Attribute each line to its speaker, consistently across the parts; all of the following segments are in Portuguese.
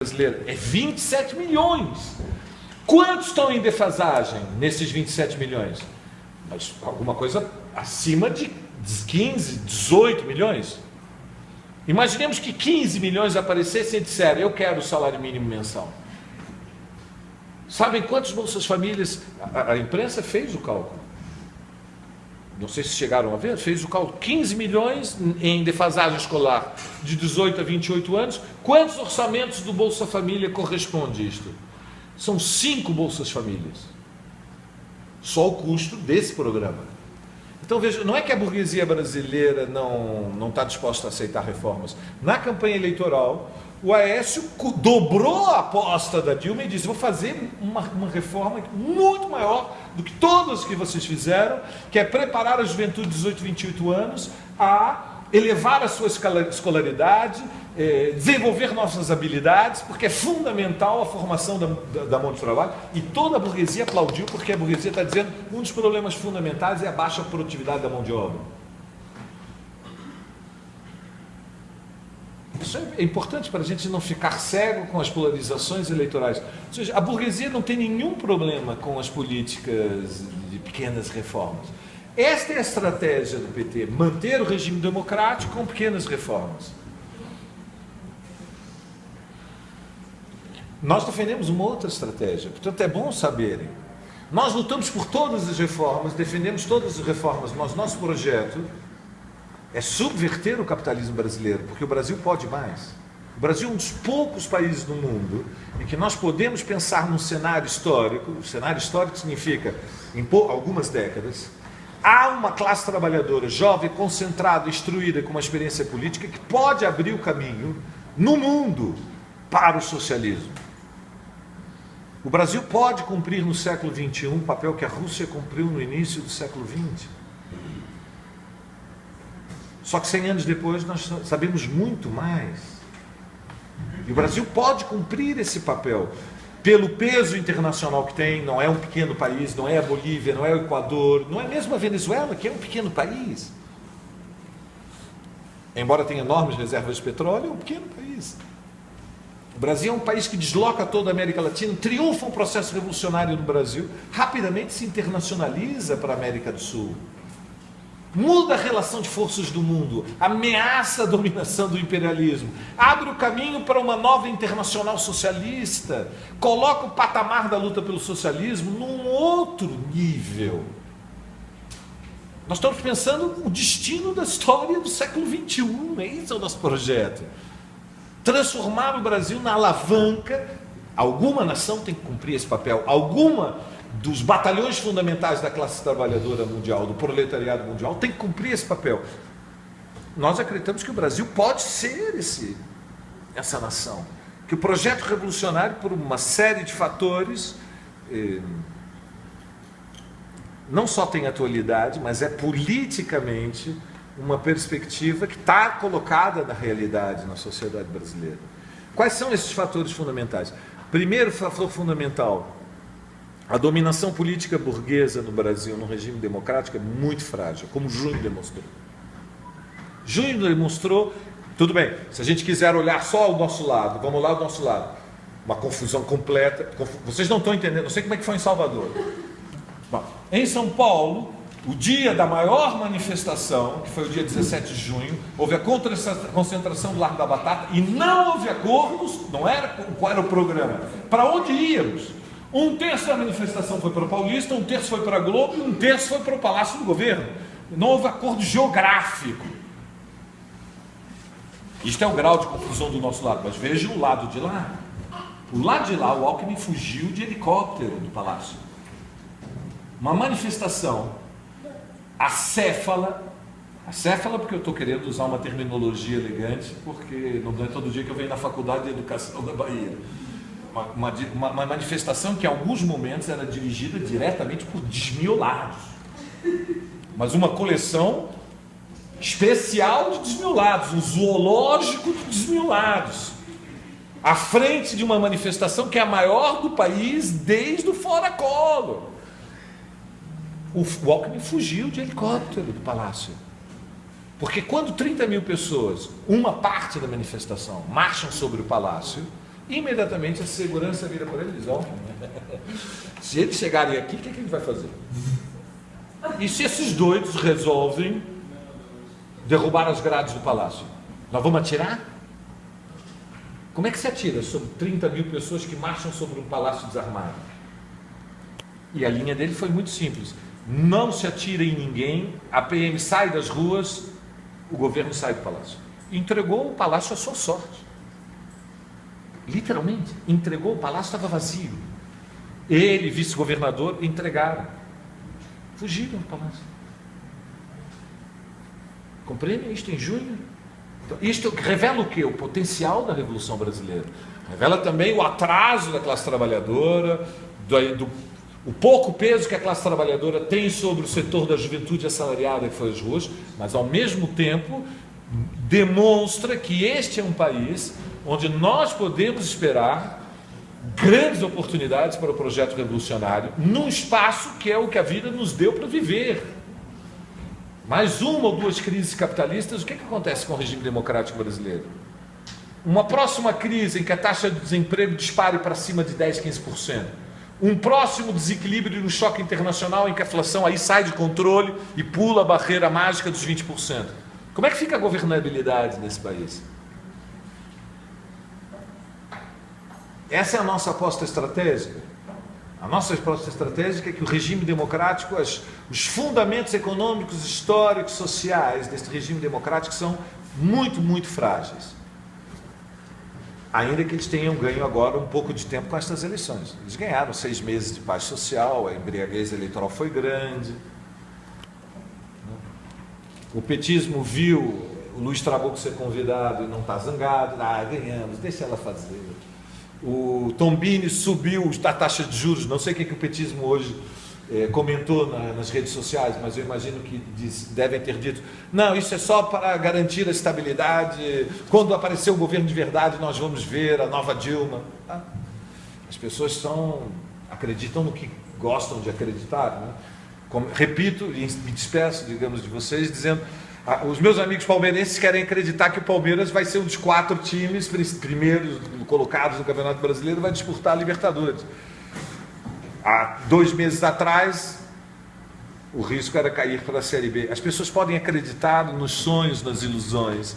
Speaker 1: brasileira é 27 milhões. Quantos estão em defasagem nesses 27 milhões? Mas alguma coisa acima de 15, 18 milhões. Imaginemos que 15 milhões aparecessem e disseram: eu quero o salário mínimo mensal. Sabem quantas Bolsas Famílias? A imprensa fez o cálculo. Não sei se chegaram a ver, fez o cálculo. 15 milhões em defasagem escolar de 18 a 28 anos. Quantos orçamentos do Bolsa Família corresponde a isto? São 5 Bolsas Famílias. Só o custo desse programa. Então veja, não é que a burguesia brasileira não está disposta a aceitar reformas. Na campanha eleitoral, o Aécio dobrou a aposta da Dilma e disse: vou fazer uma reforma muito maior do que todas que vocês fizeram, que é preparar a juventude de 18 a 28 anos a elevar a sua escolaridade, desenvolver nossas habilidades, porque é fundamental a formação da mão de trabalho. E toda a burguesia aplaudiu, porque a burguesia está dizendo que um dos problemas fundamentais é a baixa produtividade da mão de obra. Isso é importante para a gente não ficar cego com as polarizações eleitorais. Ou seja, a burguesia não tem nenhum problema com as políticas de pequenas reformas. Esta é a estratégia do PT, manter o regime democrático com pequenas reformas. Nós defendemos uma outra estratégia, portanto é bom saberem. Nós lutamos por todas as reformas, defendemos todas as reformas, mas nosso projeto é subverter o capitalismo brasileiro, porque o Brasil pode mais. O Brasil é um dos poucos países do mundo em que nós podemos pensar num cenário histórico. O cenário histórico significa, em algumas décadas, há uma classe trabalhadora jovem, concentrada, instruída, com uma experiência política, que pode abrir o caminho no mundo para o socialismo. O Brasil pode cumprir no século XXI o papel que a Rússia cumpriu no início do século XX. Só que 100 anos depois nós sabemos muito mais. E o Brasil pode cumprir esse papel pelo peso internacional que tem. Não é um pequeno país, não é a Bolívia, não é o Equador, não é mesmo a Venezuela, que é um pequeno país. Embora tenha enormes reservas de petróleo, é um pequeno país. O Brasil é um país que desloca toda a América Latina, triunfa um processo revolucionário no Brasil, rapidamente se internacionaliza para a América do Sul. Muda a relação de forças do mundo, ameaça a dominação do imperialismo, abre o caminho para uma nova internacional socialista, coloca o patamar da luta pelo socialismo num outro nível. Nós estamos pensando o destino da história do século XXI, esse é o nosso projeto. Transformar o Brasil na alavanca. Alguma nação tem que cumprir esse papel, alguma dos batalhões fundamentais da classe trabalhadora mundial, do proletariado mundial, tem que cumprir esse papel. Nós acreditamos que o Brasil pode ser essa nação, que o projeto revolucionário, por uma série de fatores, não só tem atualidade, mas é politicamente uma perspectiva que está colocada na realidade, na sociedade brasileira. Quais são esses fatores fundamentais? Primeiro fator fundamental: a dominação política burguesa no Brasil, no regime democrático, é muito frágil, como Junho demonstrou. Junho demonstrou, tudo bem, se a gente quiser olhar só o nosso lado, vamos lá ao nosso lado, uma confusão completa, vocês não estão entendendo, não sei como é que foi em Salvador. Bom, em São Paulo, o dia da maior manifestação, que foi o dia 17 de junho, houve a concentração do Largo da Batata e não houve acordos, não era qual era o programa, para onde íamos. Um terço da manifestação foi para o Paulista, um terço foi para a Globo e um terço foi para o Palácio do Governo. Não houve acordo geográfico. Isto é o grau de confusão do nosso lado, mas veja o lado de lá. O lado de lá, o Alckmin fugiu de helicóptero do Palácio. Uma manifestação acéfala porque eu estou querendo usar uma terminologia elegante, porque não é todo dia que eu venho na Faculdade de Educação da Bahia. Uma manifestação que em alguns momentos era dirigida diretamente por desmiolados, mas uma coleção especial de desmiolados, um zoológico de desmiolados, à frente de uma manifestação que é a maior do país desde o Fora Collor. O Alckmin fugiu de helicóptero do Palácio, porque quando 30 mil pessoas, uma parte da manifestação, marcham sobre o Palácio, Imediatamente a segurança vira para ele e diz: ó, se eles chegarem aqui, o que a gente vai fazer? E se esses doidos resolvem derrubar as grades do palácio? Nós vamos atirar? Como é que se atira sobre 30 mil pessoas que marcham sobre um palácio desarmado? E a linha dele foi muito simples: não se atira em ninguém, a PM sai das ruas, o governo sai do palácio. Entregou o palácio à sua sorte. Literalmente, entregou, o palácio estava vazio. Ele, vice-governador, entregaram. Fugiram do palácio. Compreendem isto em junho? Então, isto revela o quê? O potencial da Revolução Brasileira. Revela também o atraso da classe trabalhadora, o pouco peso que a classe trabalhadora tem sobre o setor da juventude assalariada que foi às ruas, mas ao mesmo tempo demonstra que este é um país onde nós podemos esperar grandes oportunidades para o projeto revolucionário, num espaço que é o que a vida nos deu para viver. Mais uma ou duas crises capitalistas, o que acontece com o regime democrático brasileiro? Uma próxima crise em que a taxa de desemprego dispare para cima de 10%, 15%. Um próximo desequilíbrio no choque internacional em que a inflação aí sai de controle e pula a barreira mágica dos 20%. Como é que fica a governabilidade nesse país? Essa é a nossa aposta estratégica. A nossa aposta estratégica é que o regime democrático, os fundamentos econômicos, históricos, sociais deste regime democrático são muito, muito frágeis. Ainda que eles tenham ganho agora um pouco de tempo com estas eleições. Eles ganharam 6 meses de paz social, a embriaguez eleitoral foi grande. O petismo viu o Luiz Trabuco ser convidado e não está zangado. Ganhamos, deixa ela fazer. O Tombini subiu a taxa de juros, não sei o que o petismo hoje comentou nas redes sociais, mas eu imagino que devem ter dito: não, isso é só para garantir a estabilidade, quando aparecer o governo de verdade nós vamos ver a nova Dilma. As pessoas acreditam no que gostam de acreditar, né? Repito e me despeço, digamos, de vocês, dizendo: os meus amigos palmeirenses querem acreditar que o Palmeiras vai ser um dos 4 times primeiros colocados no Campeonato Brasileiro e vai disputar a Libertadores. Há 2 meses atrás, o risco era cair para a Série B. As pessoas podem acreditar nos sonhos, nas ilusões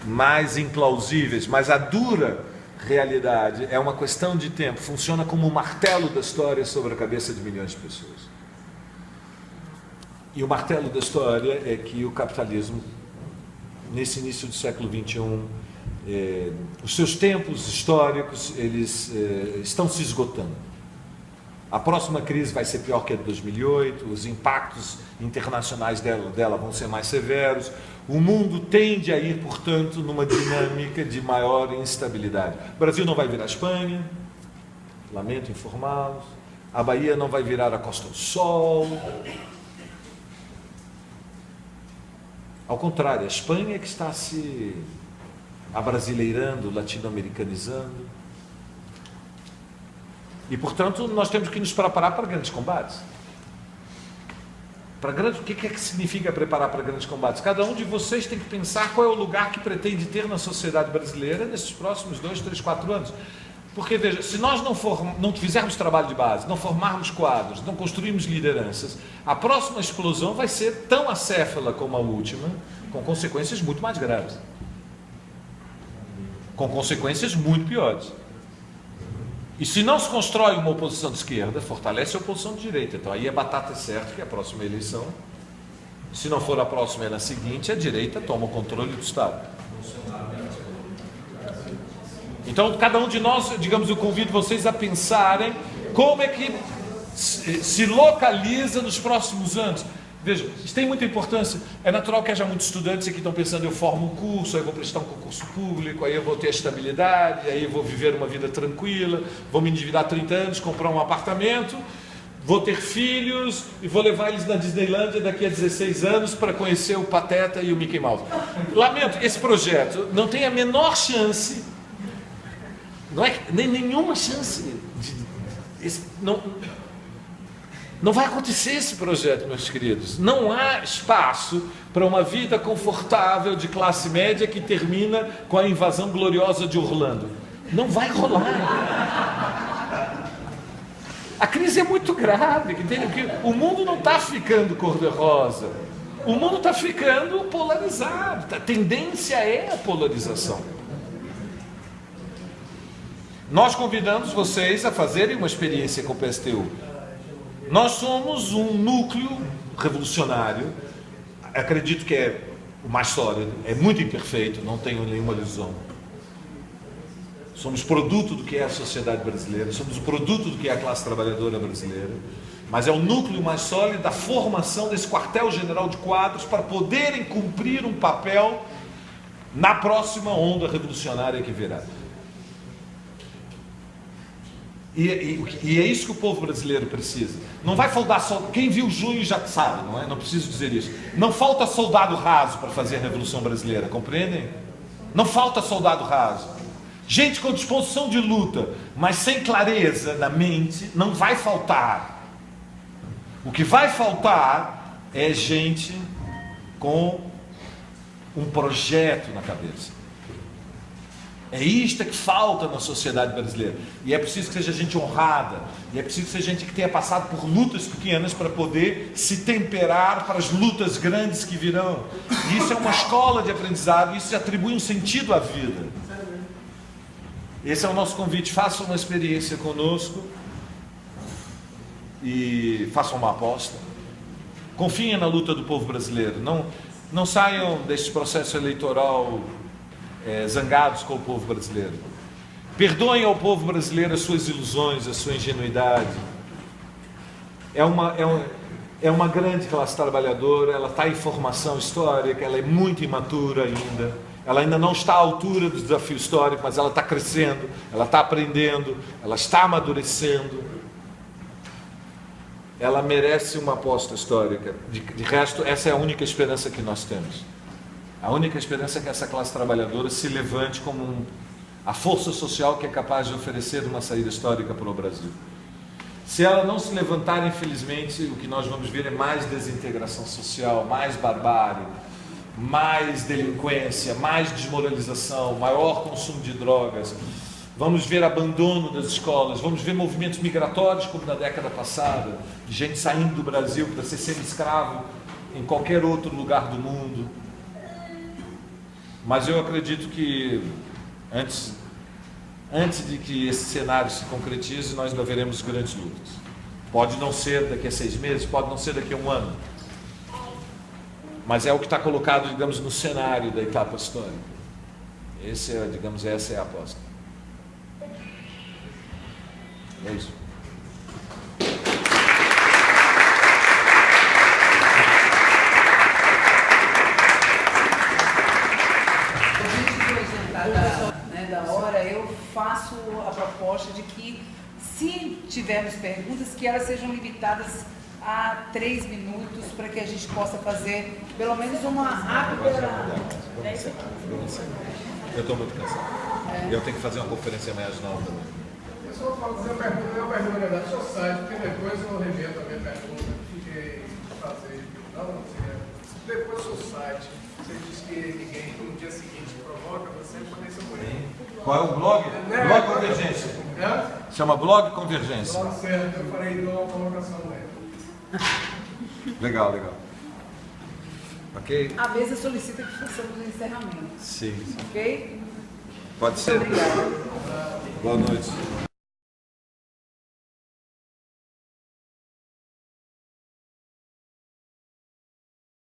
Speaker 1: mais implausíveis, mas a dura realidade é uma questão de tempo, funciona como um martelo da história sobre a cabeça de milhões de pessoas. E o martelo da história é que o capitalismo, nesse início do século XXI, os seus tempos históricos, eles estão se esgotando. A próxima crise vai ser pior que a de 2008, os impactos internacionais dela vão ser mais severos, o mundo tende a ir, portanto, numa dinâmica de maior instabilidade. O Brasil não vai virar Espanha, lamento informá-los, a Bahia não vai virar a Costa do Sol. Ao contrário, a Espanha é que está se abrasileirando, latino-americanizando. E, portanto, nós temos que nos preparar para grandes combates. O que é que significa preparar para grandes combates? Cada um de vocês tem que pensar qual é o lugar que pretende ter na sociedade brasileira nesses próximos 2, 3, 4 anos. Porque, veja, se nós não fizermos trabalho de base, não formarmos quadros, não construirmos lideranças, a próxima explosão vai ser tão acéfala como a última, com consequências muito mais graves. Com consequências muito piores. E se não se constrói uma oposição de esquerda, fortalece a oposição de direita. Então aí a batata é certa que é a próxima eleição, se não for a próxima é na seguinte, a direita toma o controle do Estado. Então cada um de nós, digamos, eu convido vocês a pensarem como é que se localiza nos próximos anos. Veja, isso tem muita importância. É natural que haja muitos estudantes que estão pensando: eu formo um curso, aí eu vou prestar um concurso público, aí eu vou ter a estabilidade, aí eu vou viver uma vida tranquila, vou me endividar 30 anos, comprar um apartamento, vou ter filhos e vou levar eles na Disneylândia daqui a 16 anos para conhecer o Pateta e o Mickey Mouse. Lamento, esse projeto não tem a menor chance, não é nem nenhuma chance não vai acontecer esse projeto, meus queridos. Não há espaço para uma vida confortável de classe média que termina com a invasão gloriosa de Orlando. Não vai rolar. A crise é muito grave, entende? O mundo não está ficando cor-de-rosa. O mundo está ficando polarizado. A tendência é a polarização. Nós convidamos vocês a fazerem uma experiência com o PSTU. Nós somos um núcleo revolucionário. Acredito que é o mais sólido, é muito imperfeito, não tenho nenhuma ilusão. Somos produto do que é a sociedade brasileira, somos o produto do que é a classe trabalhadora brasileira, mas é o núcleo mais sólido da formação desse quartel-general de quadros para poderem cumprir um papel na próxima onda revolucionária que virá. E é isso que o povo brasileiro precisa. Não vai faltar soldado. Quem viu junho já sabe, não é? Não preciso dizer isso. Não falta soldado raso para fazer a Revolução Brasileira, compreendem? Não falta soldado raso. Gente com disposição de luta, mas sem clareza na mente, não vai faltar. O que vai faltar é gente com um projeto na cabeça. É isto que falta na sociedade brasileira. E é preciso que seja gente honrada. E é preciso que seja gente que tenha passado por lutas pequenas para poder se temperar para as lutas grandes que virão. E isso é uma escola de aprendizado. Isso atribui um sentido à vida. Esse é o nosso convite. Façam uma experiência conosco. E façam uma aposta. Confiem na luta do povo brasileiro. Não saiam desse processo eleitoral zangados com o povo brasileiro. Perdoem ao povo brasileiro as suas ilusões, a sua ingenuidade. É uma grande classe trabalhadora, ela está em formação histórica, ela é muito imatura ainda, ela ainda não está à altura do desafio histórico, mas ela está crescendo, ela está aprendendo, ela está amadurecendo. Ela merece uma aposta histórica. De resto, essa é a única esperança que nós temos. A única esperança é que essa classe trabalhadora se levante como a força social que é capaz de oferecer uma saída histórica para o Brasil. Se ela não se levantar, infelizmente, o que nós vamos ver é mais desintegração social, mais barbárie, mais delinquência, mais desmoralização, maior consumo de drogas. Vamos ver abandono das escolas, vamos ver movimentos migratórios como na década passada, de gente saindo do Brasil para ser semi-escravo em qualquer outro lugar do mundo. Mas eu acredito que antes de que esse cenário se concretize, nós ainda veremos grandes lutas. Pode não ser daqui a 6 meses, pode não ser daqui a 1 ano. Mas é o que está colocado, digamos, no cenário da etapa histórica. Essa é a aposta. É isso.
Speaker 2: Da hora, eu faço a proposta de que, se tivermos perguntas, que elas sejam limitadas a 3 minutos, para que a gente possa fazer pelo menos uma rápida.
Speaker 1: Eu estou muito cansado. Eu tenho que fazer uma conferência amanhã às 9 também.
Speaker 3: Eu só vou fazer uma pergunta, na verdade, do seu site, porque depois eu remeto a minha pergunta, fiquei fazer. Depois do seu site, você disse que ninguém no dia seguinte provoca, você pode ser por aí.
Speaker 1: Qual é o blog? Blog Convergência. Chama Blog Convergência.
Speaker 3: Blog certo, eu farei então uma colocação dele.
Speaker 1: Legal. Ok?
Speaker 2: A mesa solicita que façamos o encerramento.
Speaker 1: Sim.
Speaker 2: Ok?
Speaker 1: Pode ser.
Speaker 2: Muito obrigada.
Speaker 1: Boa noite.